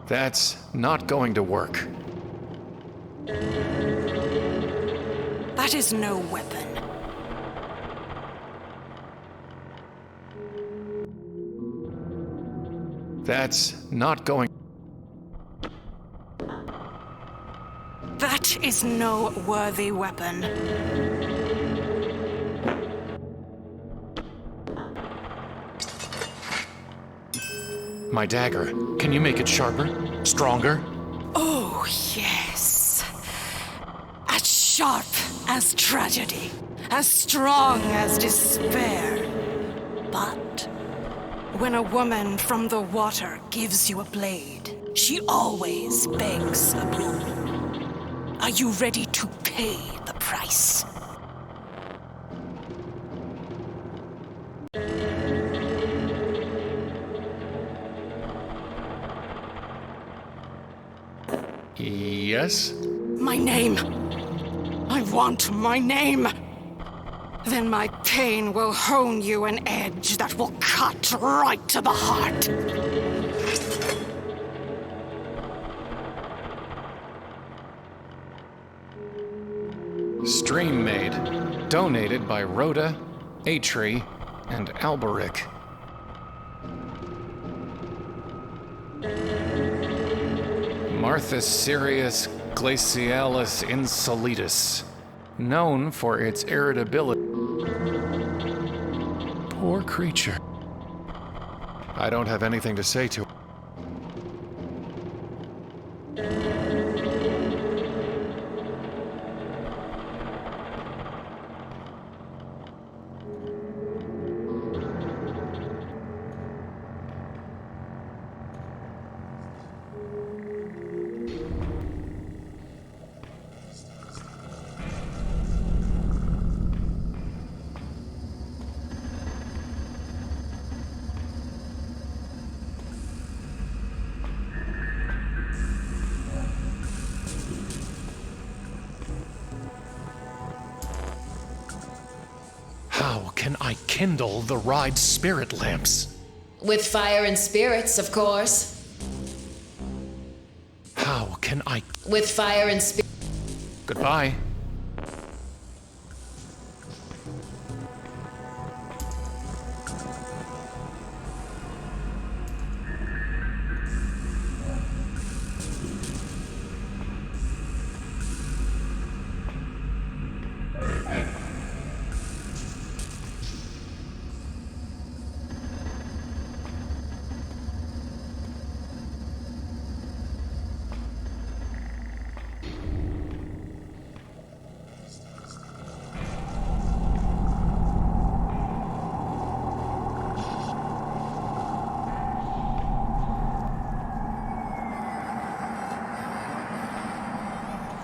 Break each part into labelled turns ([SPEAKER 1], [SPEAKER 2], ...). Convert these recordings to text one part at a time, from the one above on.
[SPEAKER 1] That's not going to work.
[SPEAKER 2] That is no weapon.
[SPEAKER 1] That's not going...
[SPEAKER 2] That is no worthy weapon.
[SPEAKER 1] My dagger. Can you make it sharper? Stronger?
[SPEAKER 2] Oh, yes. As sharp as tragedy. As strong as despair. But when a woman from the water gives you a blade, she always begs a blow. Are you ready to pay the price?
[SPEAKER 1] Yes?
[SPEAKER 2] My name. I want my name. Then my pain will hone you an edge that will cut right to the heart.
[SPEAKER 1] Stream made. Donated by Rhoda, Atri, and Alberic. Martha Sirius Glacialis Insolitus. Known for its irritability. Poor creature. I don't have anything to say to her. How can I kindle the ride spirit lamps?
[SPEAKER 3] With fire and spirits, of course.
[SPEAKER 1] How can I...
[SPEAKER 3] With fire and spirits.
[SPEAKER 1] Goodbye.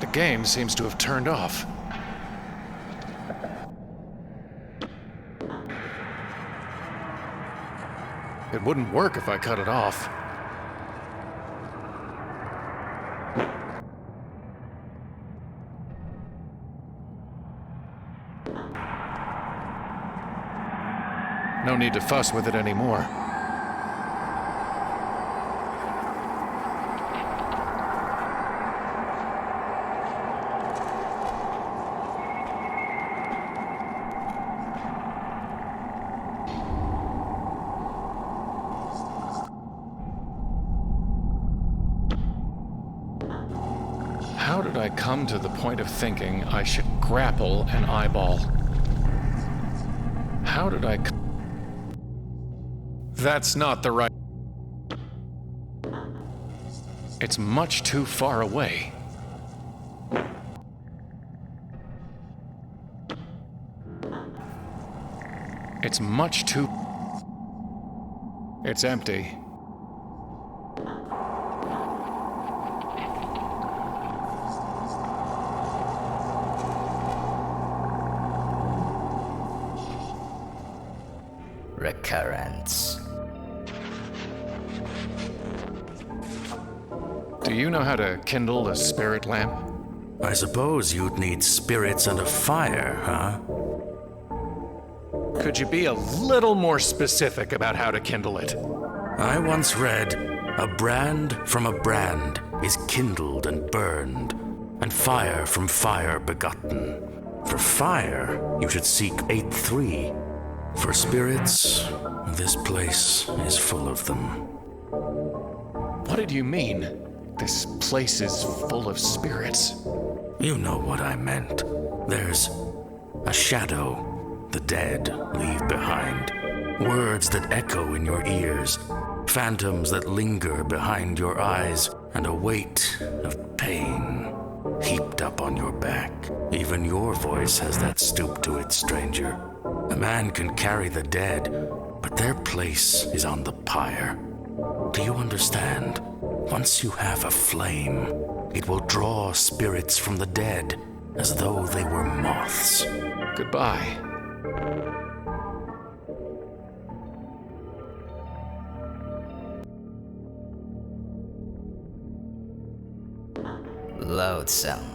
[SPEAKER 1] The game seems to have turned off. It wouldn't work if I cut it off. No need to fuss with it anymore. How did I come to the point of thinking I should grapple an eyeball? How did I... That's not the right... It's much too far away. It's much too... It's empty.
[SPEAKER 4] Recurrence.
[SPEAKER 1] Do you know how to kindle a spirit lamp?
[SPEAKER 5] I suppose you'd need spirits and a fire, huh?
[SPEAKER 1] Could you be a little more specific about how to kindle it?
[SPEAKER 5] I once read, A brand from a brand is kindled and burned, and fire from fire begotten. For fire, you should seek 8-3. For spirits, this place is full of them.
[SPEAKER 1] What did you mean? This place is full of spirits.
[SPEAKER 5] You know what I meant. There's a shadow the dead leave behind. Words that echo in your ears. Phantoms that linger behind your eyes. And a weight of pain heaped up on your back. Even your voice has that stoop to it, stranger. A man can carry the dead, but their place is on the pyre. Do you understand? Once you have a flame, it will draw spirits from the dead as though they were moths.
[SPEAKER 1] Goodbye.
[SPEAKER 4] Loathsome.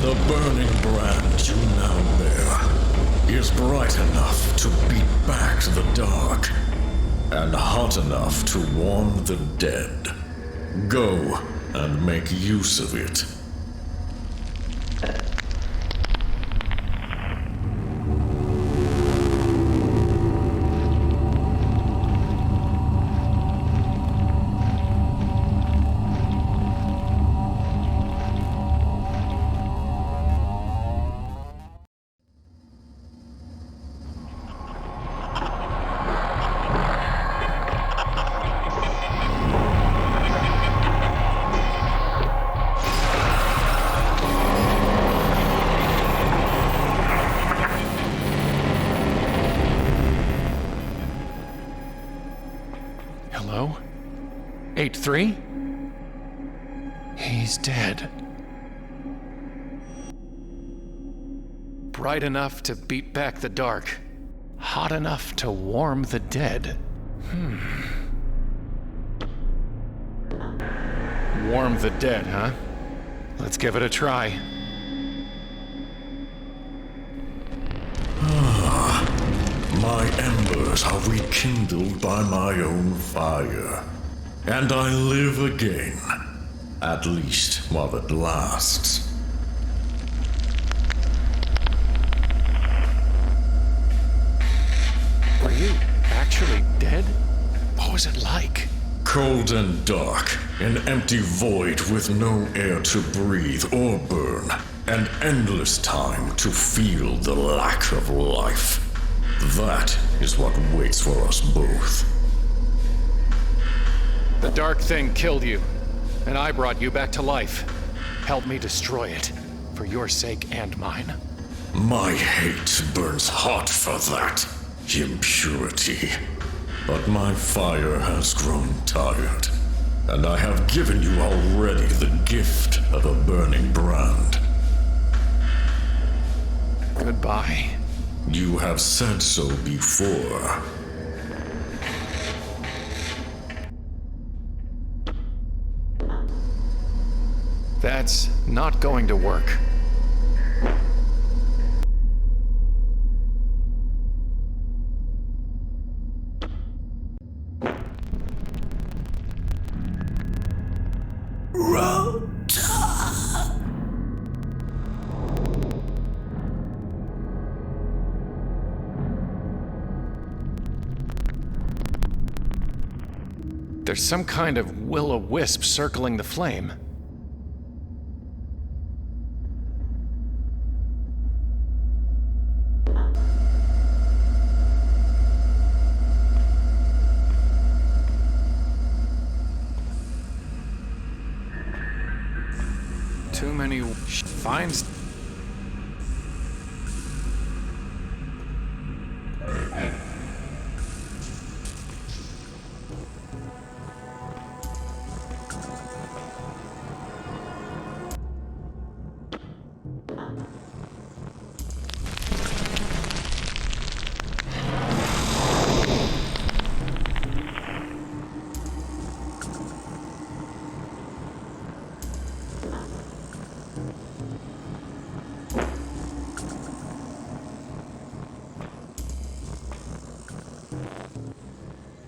[SPEAKER 6] The burning brand you now bear is bright enough to beat back the dark, and hot enough to warm the dead. Go and make use of it.
[SPEAKER 1] Hello? 8-3? He's dead. Bright enough to beat back the dark. Hot enough to warm the dead. Warm the dead, huh? Let's give it a try.
[SPEAKER 6] My embers are rekindled by my own fire, and I live again, at least while it lasts.
[SPEAKER 1] Are you actually dead? What was it like?
[SPEAKER 6] Cold and dark, an empty void with no air to breathe or burn, and endless time to feel the lack of life. That is what waits for us both.
[SPEAKER 1] The dark thing killed you, and I brought you back to life. Help me destroy it, for your sake and mine.
[SPEAKER 6] My hate burns hot for that impurity. But my fire has grown tired, and I have given you already the gift of a burning brand.
[SPEAKER 1] Goodbye.
[SPEAKER 6] You have said so before.
[SPEAKER 1] That's not going to work. There's some kind of will-o-wisp circling the flame. Too many finds.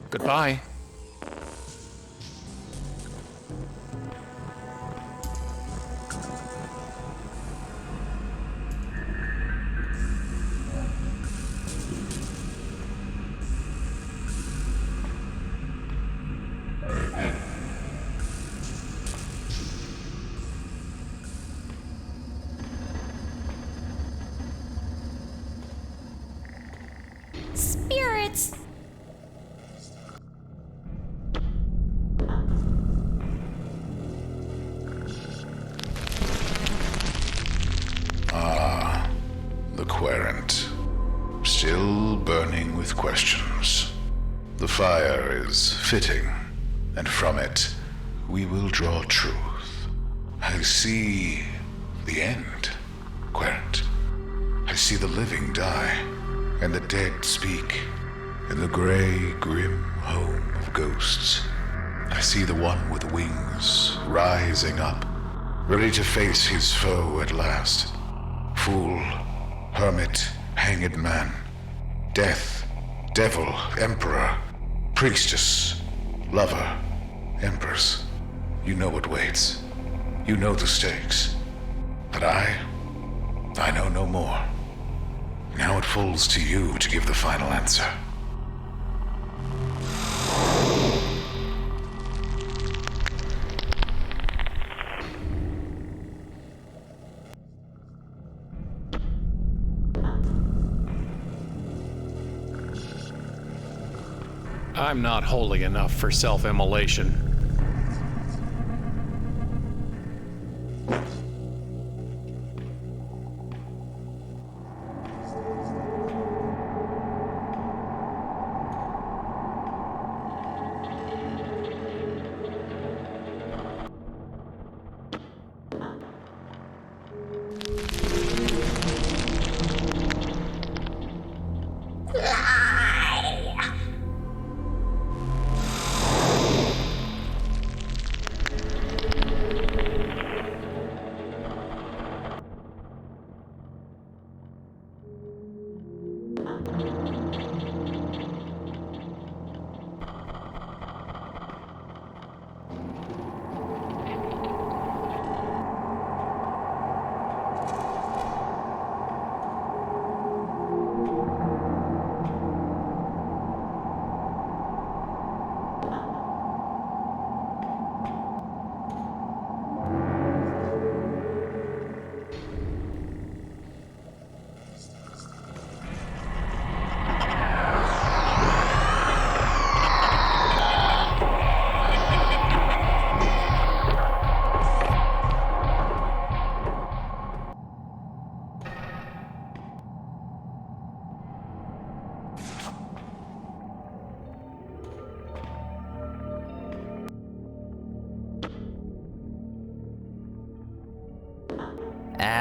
[SPEAKER 1] Goodbye.
[SPEAKER 7] Spirits!
[SPEAKER 8] The querent, still burning with questions. The fire is fitting, and from it we will draw truth. I see the end, querent. I see the living die, and the dead speak, in the gray, grim home of ghosts. I see the one with wings rising up, ready to face his foe at last. Fool, hermit, hanged man, death, devil, emperor, priestess, lover, empress. You know what waits. You know the stakes. But I know no more. Now it falls to you to give the final answer.
[SPEAKER 1] I'm not holy enough for self-immolation.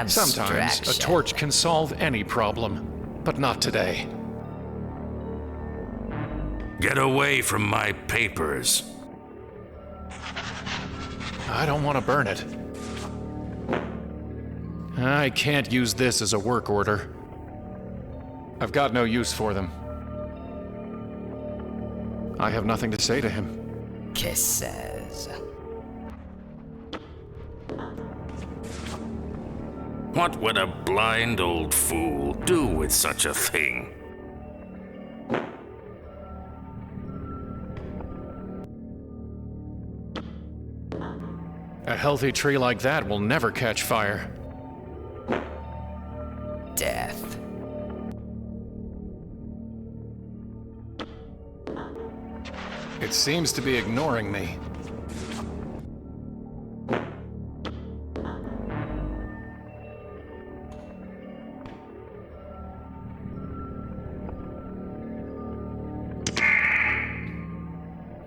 [SPEAKER 1] Sometimes a torch can solve any problem, but not today.
[SPEAKER 5] Get away from my papers.
[SPEAKER 1] I don't want to burn it. I can't use this as a work order. I've got no use for them. I have nothing to say to him.
[SPEAKER 4] Kisses.
[SPEAKER 5] What would a blind old fool do with such a thing?
[SPEAKER 1] A healthy tree like that will never catch fire.
[SPEAKER 4] Death.
[SPEAKER 1] It seems to be ignoring me.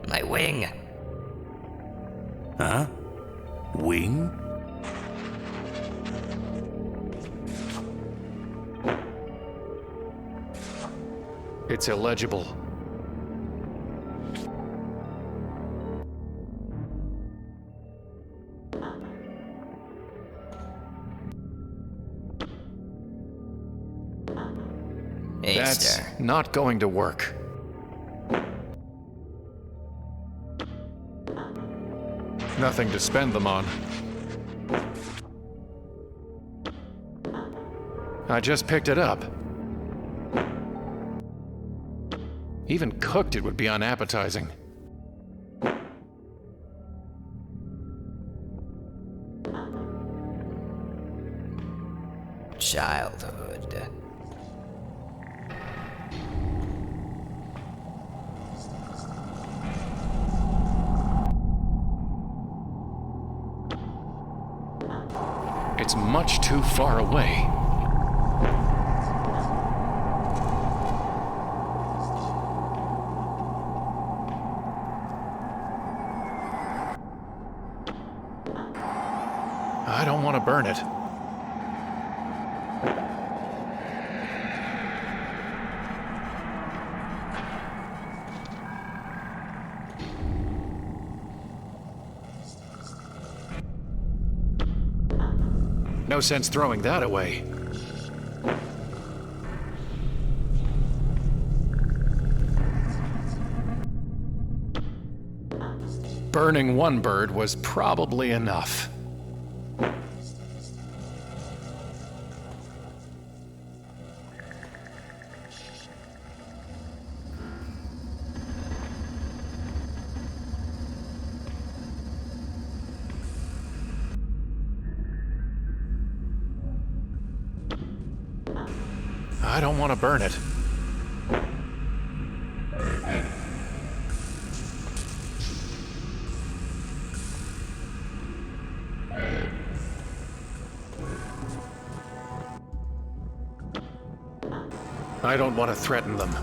[SPEAKER 4] My wing.
[SPEAKER 5] Huh? Wing?
[SPEAKER 1] It's illegible. That's
[SPEAKER 4] Easter.
[SPEAKER 1] not going to work. Nothing to spend them on. I just picked it up. Even cooked, it would be unappetizing.
[SPEAKER 4] Childhood.
[SPEAKER 1] It's much too far away. I don't want to burn it. No sense throwing that away. Burning one bird was probably enough. I don't want to burn it. I don't want to threaten them.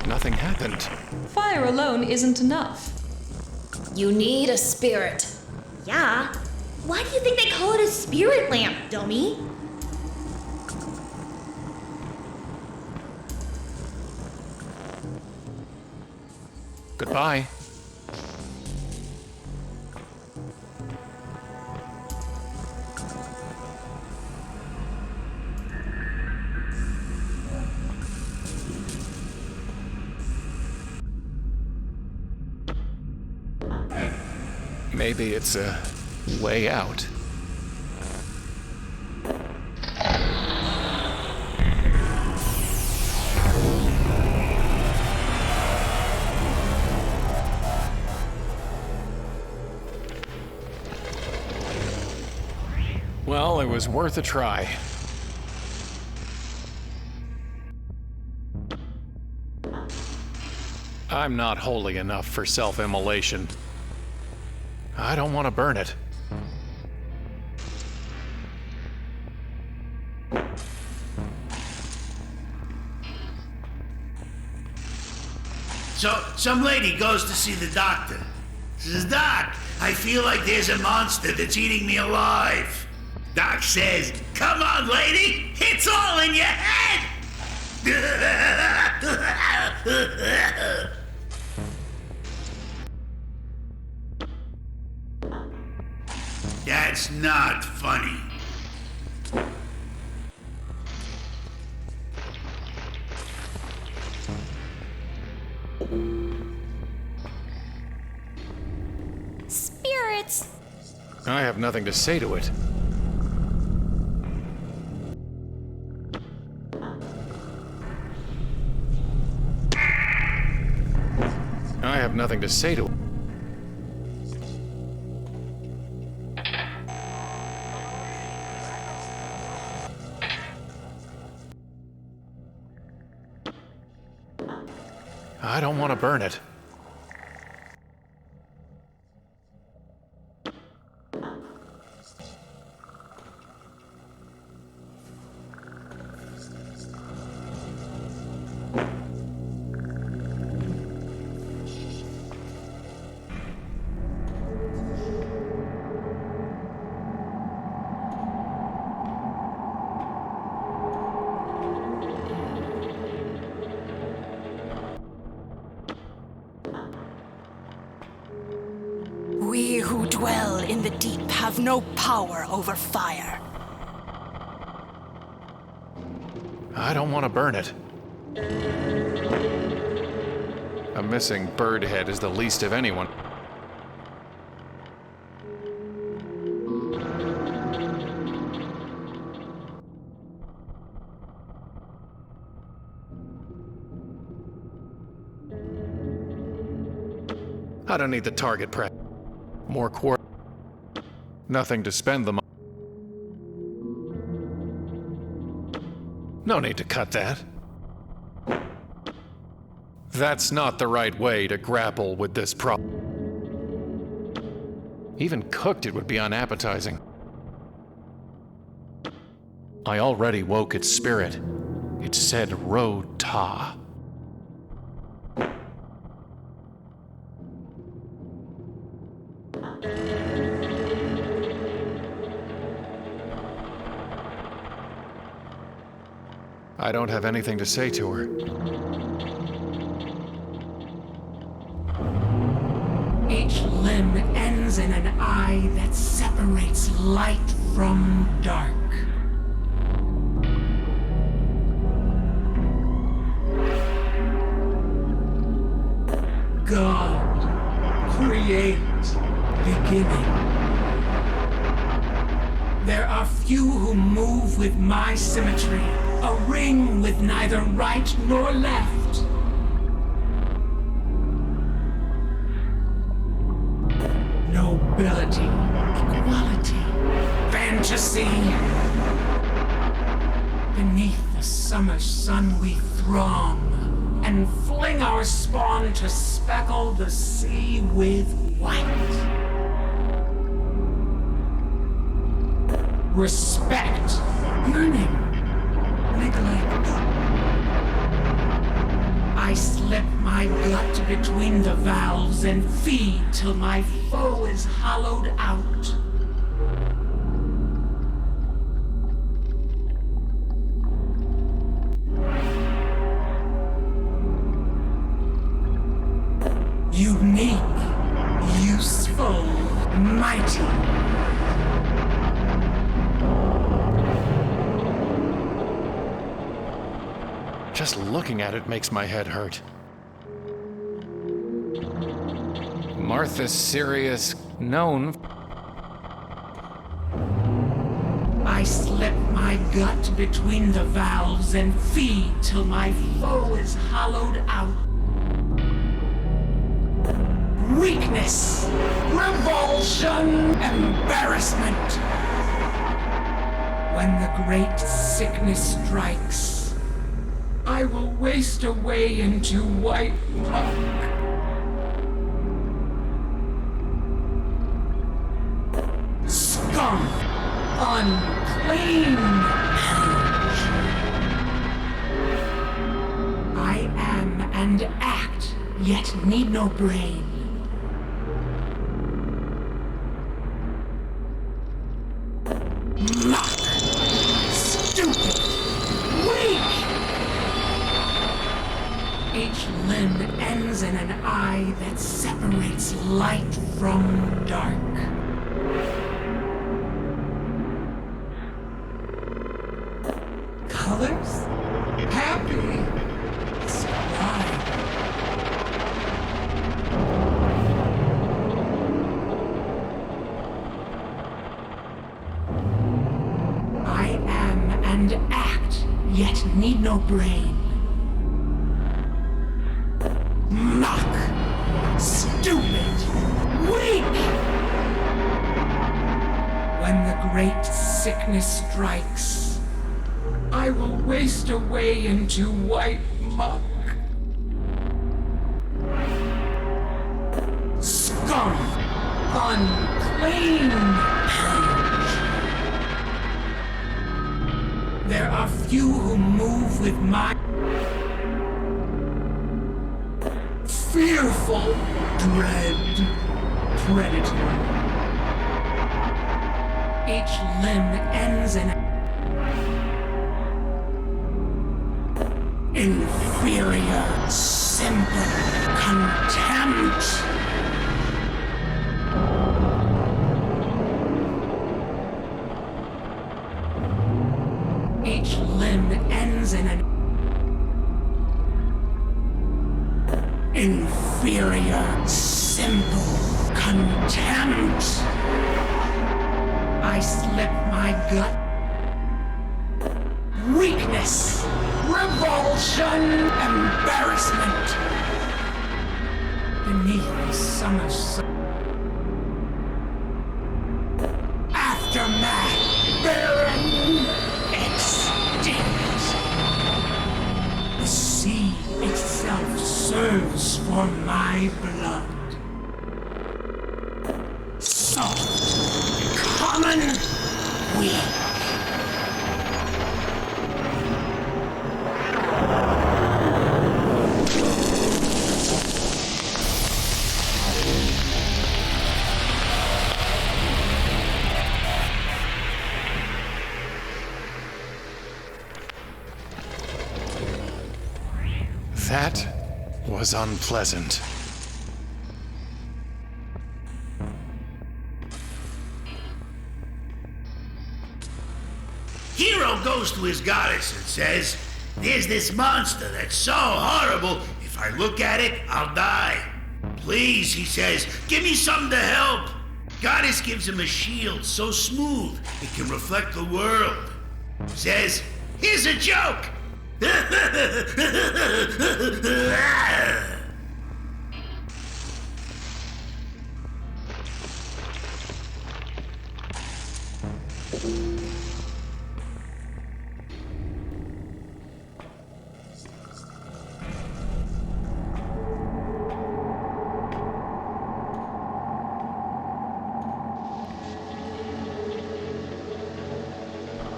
[SPEAKER 1] Nothing happened.
[SPEAKER 9] Fire alone isn't enough.
[SPEAKER 3] You need a spirit.
[SPEAKER 7] Yeah. Why do you think they call it a spirit lamp, dummy?
[SPEAKER 1] Goodbye. Maybe it's a way out. Well, it was worth a try. I'm not holy enough for self-immolation. I don't want to burn it.
[SPEAKER 10] So, some lady goes to see the doctor. Says, Doc, I feel like there's a monster that's eating me alive. Doc says, come on, lady, it's all in your head. That's not funny.
[SPEAKER 7] Spirits.
[SPEAKER 1] I have nothing to say to it. I have nothing to say to it. I don't want to burn it.
[SPEAKER 2] who dwell in the deep have no power over fire.
[SPEAKER 1] I don't want to burn it. A missing bird head is the least of anyone. I don't need the target prep. More quartz. Nothing to spend them on. No need to cut that. That's not the right way to grapple with this problem. Even cooked, it would be unappetizing. I already woke its spirit. It said Ro-Ta. I don't have anything to say to her.
[SPEAKER 11] Each limb ends in an eye that separates light from dark. God, create, beginning. There are few who move with my symmetry, a ring with neither right nor left. Nobility, equality, fantasy. Beneath the summer sun we throng, and fling our spawn to speckle the sea with white. Respect, yearning, neglect. I slip my gut between the valves and feed till my foe is hollowed out. Unique, useful, mighty.
[SPEAKER 1] Just looking at it makes my head hurt. Martha Sirius, known.
[SPEAKER 11] I slip my gut between the valves and feed till my foe is hollowed out. Weakness, revulsion, embarrassment. When the great sickness strikes, I will waste away into white muck. Scum, unclean. I am and act, yet need no brain. Muck, stupid, weak. Each limb ends in an eye that separates light from dark. Colors? Happy. Scribe. I am and act, yet need no brain. Muck, stupid, weak. When the great sickness strikes, I will waste away into white muck. Scum, unclean. There are few who move with my fearful dread predator. Each limb ends in inferior, simple contempt. contempt. I slip my gut. Weakness, revulsion, embarrassment. Beneath the summer sun. Aftermath, barren, extinct. The sea itself serves for my blood. Soft, common, weak.
[SPEAKER 1] That was unpleasant.
[SPEAKER 10] Hero goes to his goddess and says, "There's this monster that's so horrible, if I look at it, I'll die. Please," he says, "give me something to help." Goddess gives him a shield so smooth it can reflect the world. Says, "Here's a joke."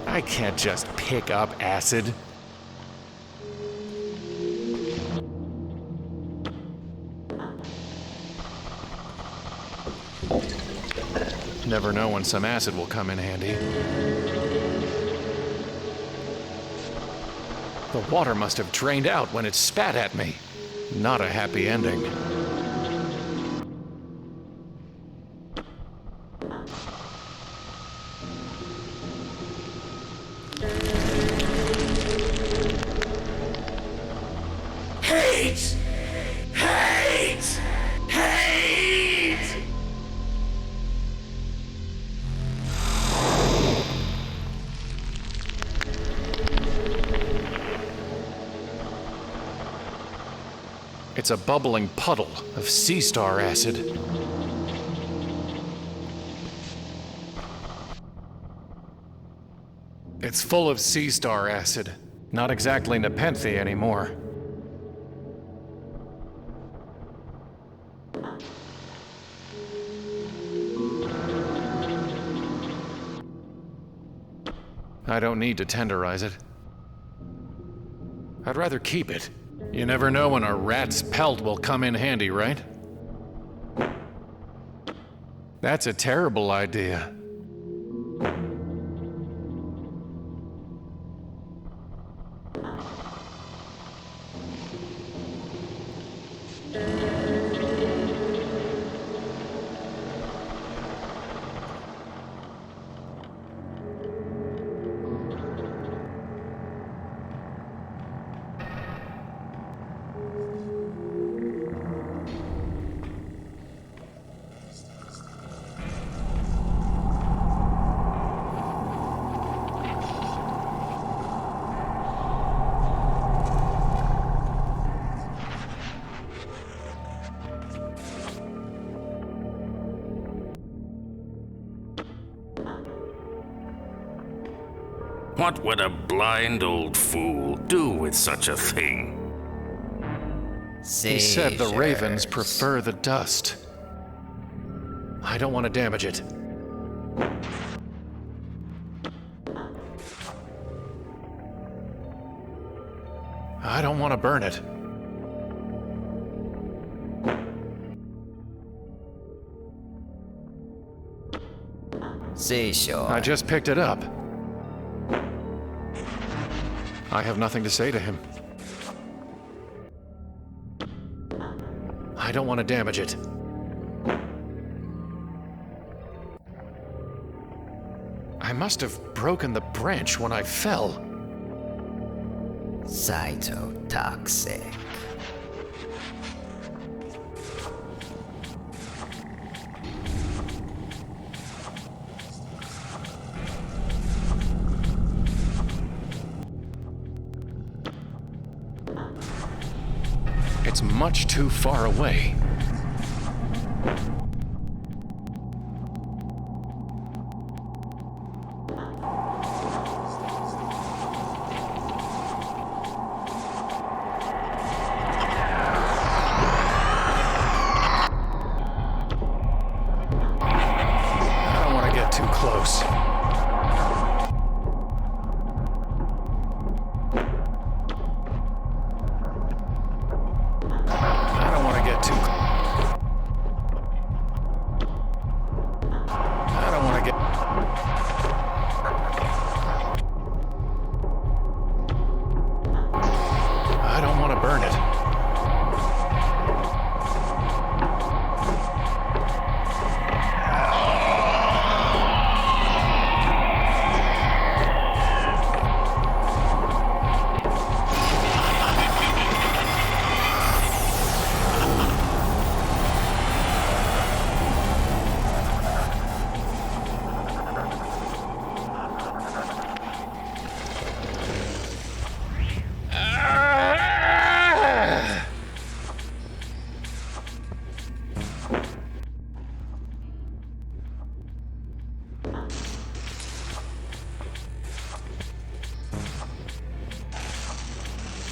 [SPEAKER 1] I can't just pick up acid. Never know when some acid will come in handy. The water must have drained out when it spat at me. Not a happy ending.
[SPEAKER 10] Hate! Hate! Hate!
[SPEAKER 1] It's a bubbling puddle of sea star acid. It's full of sea star acid. Not exactly Nepenthe anymore. I don't need to tenderize it. I'd rather keep it. You never know when a rat's pelt will come in handy, right? That's a terrible idea.
[SPEAKER 5] What would a blind old fool do with such a thing?
[SPEAKER 1] He said the ravens prefer the dust. I don't want to damage it. I don't want to burn it.
[SPEAKER 4] Seashore.
[SPEAKER 1] I just picked it up. I have nothing to say to him. I don't want to damage it. I must have broken the branch when I fell.
[SPEAKER 4] Cytotoxic.
[SPEAKER 1] much too far away. I don't want to get too close.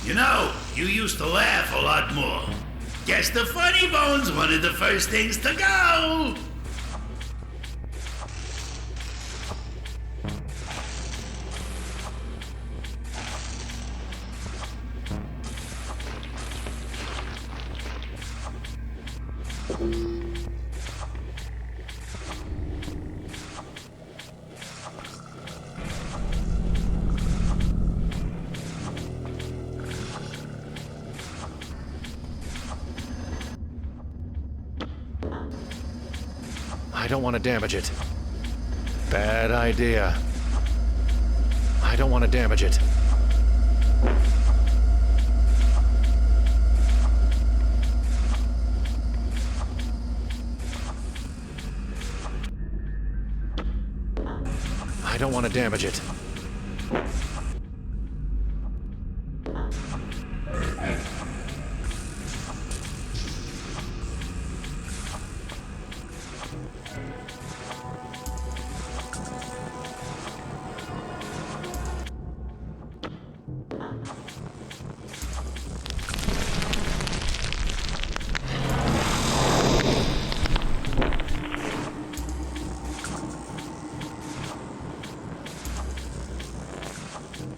[SPEAKER 10] You know, you used to laugh a lot more. Guess the funny bone's one of the first things to go.
[SPEAKER 1] I don't want to damage it. Bad idea. I don't want to damage it. I don't want to damage it.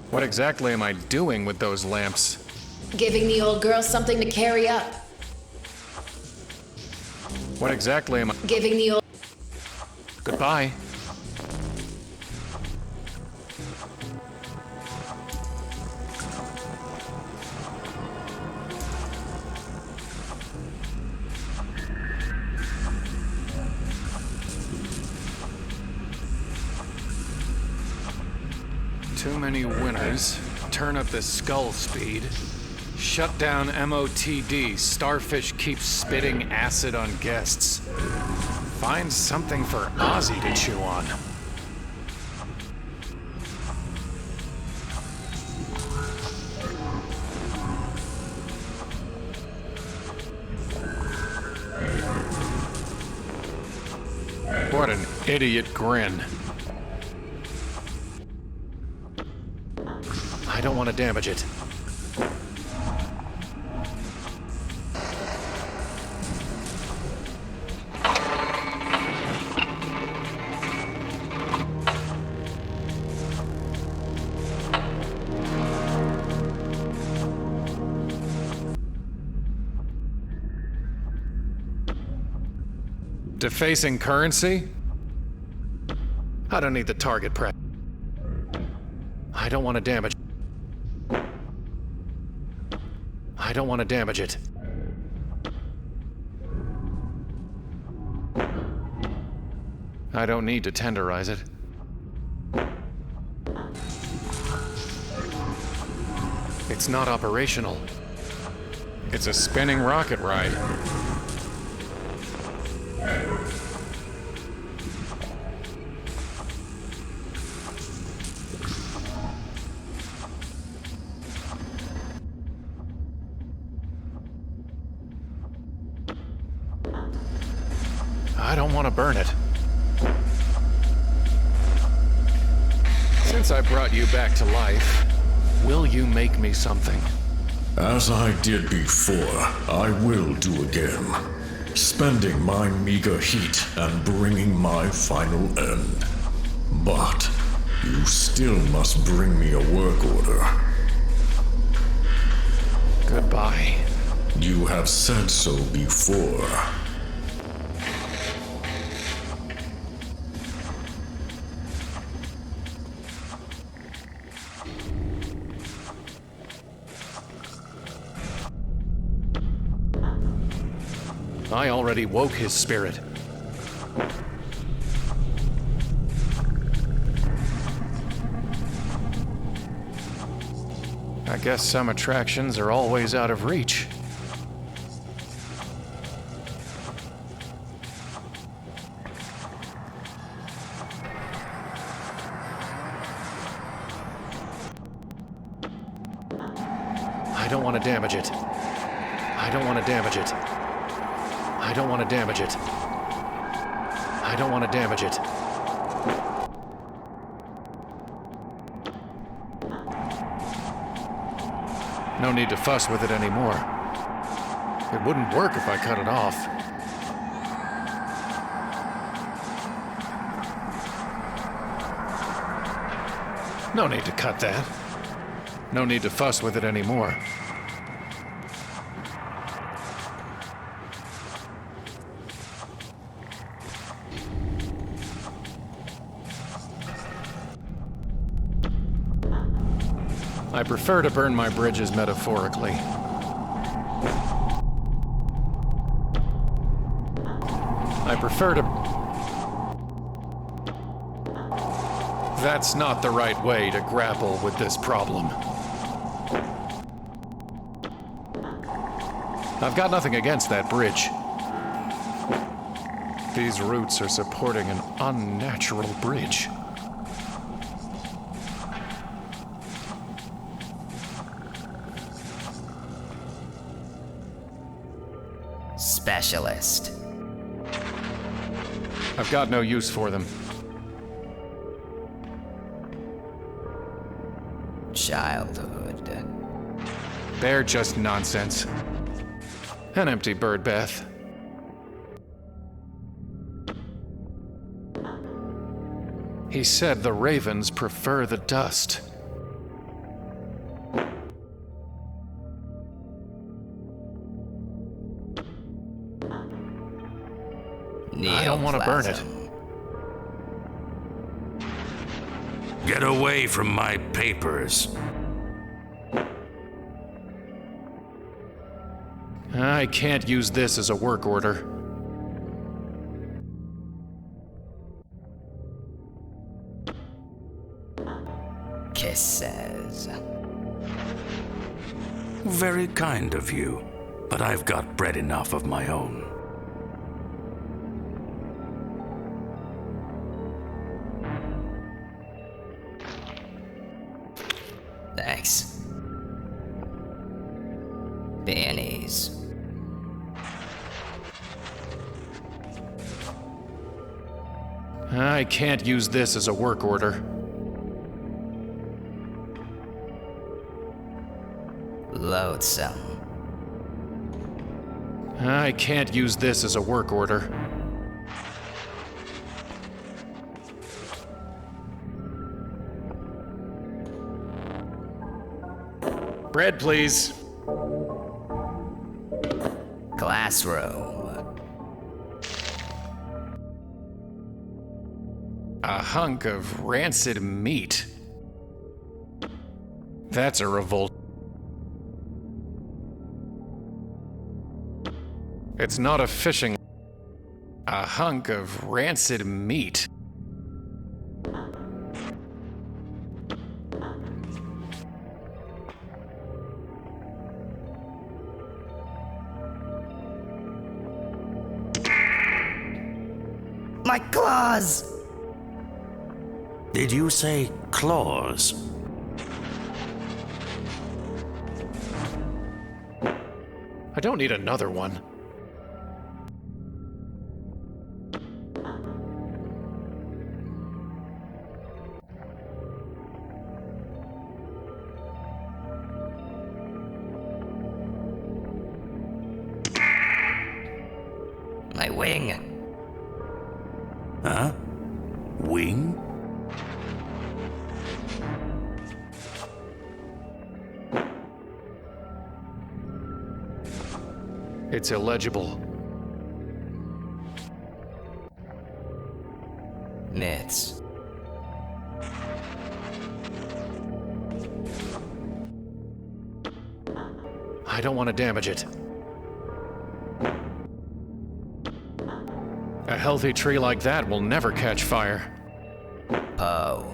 [SPEAKER 1] What exactly am I doing with those lamps?
[SPEAKER 3] Giving the old girl something to carry up.
[SPEAKER 1] What exactly am I...
[SPEAKER 3] Giving the old...
[SPEAKER 1] Goodbye. Too many winners. Turn up the skull speed. Shut down MOTD. Starfish keeps spitting acid on guests. Find something for Ozzy to chew on. What an idiot grin. I don't want to damage it. Defacing currency? I don't need the target press. I don't want to damage. I don't want to damage it. I don't need to tenderize it. It's not operational. It's a spinning rocket ride. don't want to burn it. Since I brought you back to life, will you make me something?
[SPEAKER 6] As I did before, I will do again. Spending my meager heat and bringing my final end. But you still must bring me a work order.
[SPEAKER 1] Goodbye.
[SPEAKER 6] You have said so before.
[SPEAKER 1] I already woke his spirit. I guess some attractions are always out of reach. I don't want to damage it. I don't want to damage it. I don't want to damage it. I don't want to damage it. No need to fuss with it anymore. It wouldn't work if I cut it off. No need to cut that. No need to fuss with it anymore. I prefer to burn my bridges metaphorically. I prefer to... That's not the right way to grapple with this problem. I've got nothing against that bridge. These roots are supporting an unnatural bridge.
[SPEAKER 4] Specialist.
[SPEAKER 1] I've got no use for them.
[SPEAKER 4] Childhood.
[SPEAKER 1] They're just nonsense. An empty bird bath. He said the ravens prefer the dust. I don't want to burn it.
[SPEAKER 5] Get away from my papers.
[SPEAKER 1] I can't use this as a work order.
[SPEAKER 4] Kisses.
[SPEAKER 5] Very kind of you, but I've got bread enough of my own.
[SPEAKER 4] Thanks. Bennies.
[SPEAKER 1] I can't use this as a work order.
[SPEAKER 4] Loathsome.
[SPEAKER 1] I can't use this as a work order. Bread, please.
[SPEAKER 4] Classroom.
[SPEAKER 1] A hunk of rancid meat. That's a revolt. It's not a fishing. A hunk of rancid meat.
[SPEAKER 4] My claws!
[SPEAKER 5] Did you say claws?
[SPEAKER 1] I don't need another one.
[SPEAKER 4] My wing.
[SPEAKER 5] Huh? Wing?
[SPEAKER 1] It's illegible.
[SPEAKER 4] Myths.
[SPEAKER 1] I don't want to damage it. A healthy tree like that will never catch fire.
[SPEAKER 4] Poe.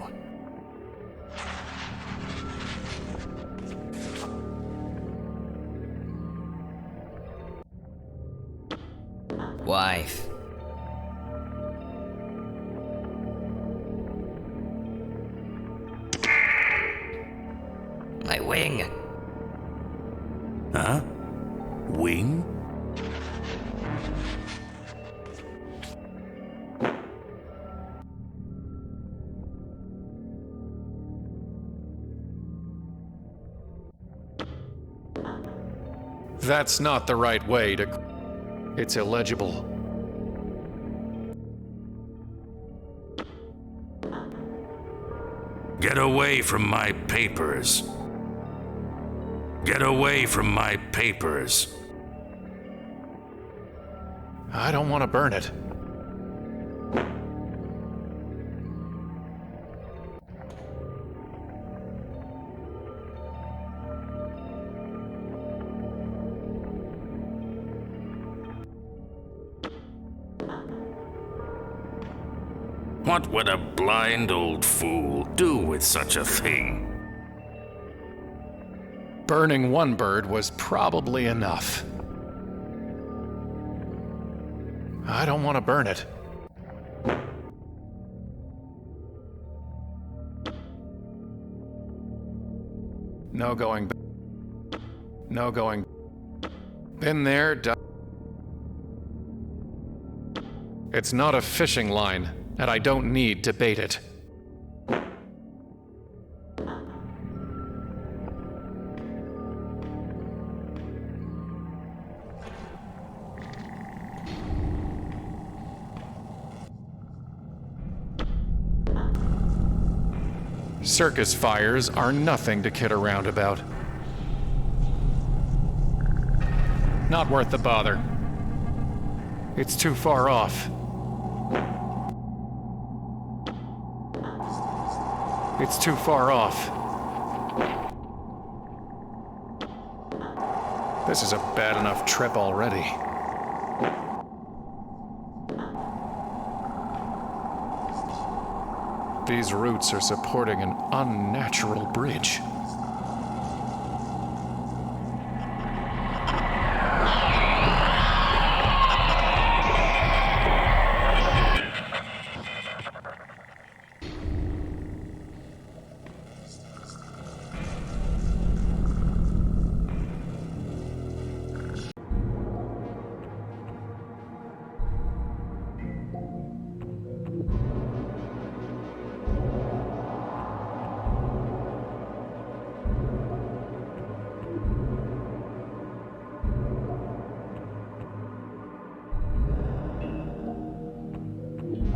[SPEAKER 4] Wife. My wing.
[SPEAKER 5] Huh? Wing?
[SPEAKER 1] That's not the right way to... It's illegible.
[SPEAKER 5] Get away from my papers. Get away from my papers.
[SPEAKER 1] I don't want to burn it.
[SPEAKER 5] What would a blind old fool do with such a thing?
[SPEAKER 1] Burning one bird was probably enough. I don't want to burn it. No going back. No going. Been there, done. It's not a fishing line, and I don't need to bait it. Circus fires are nothing to kid around about. Not worth the bother. It's too far off. It's too far off. This is a bad enough trip already. These roots are supporting an unnatural bridge.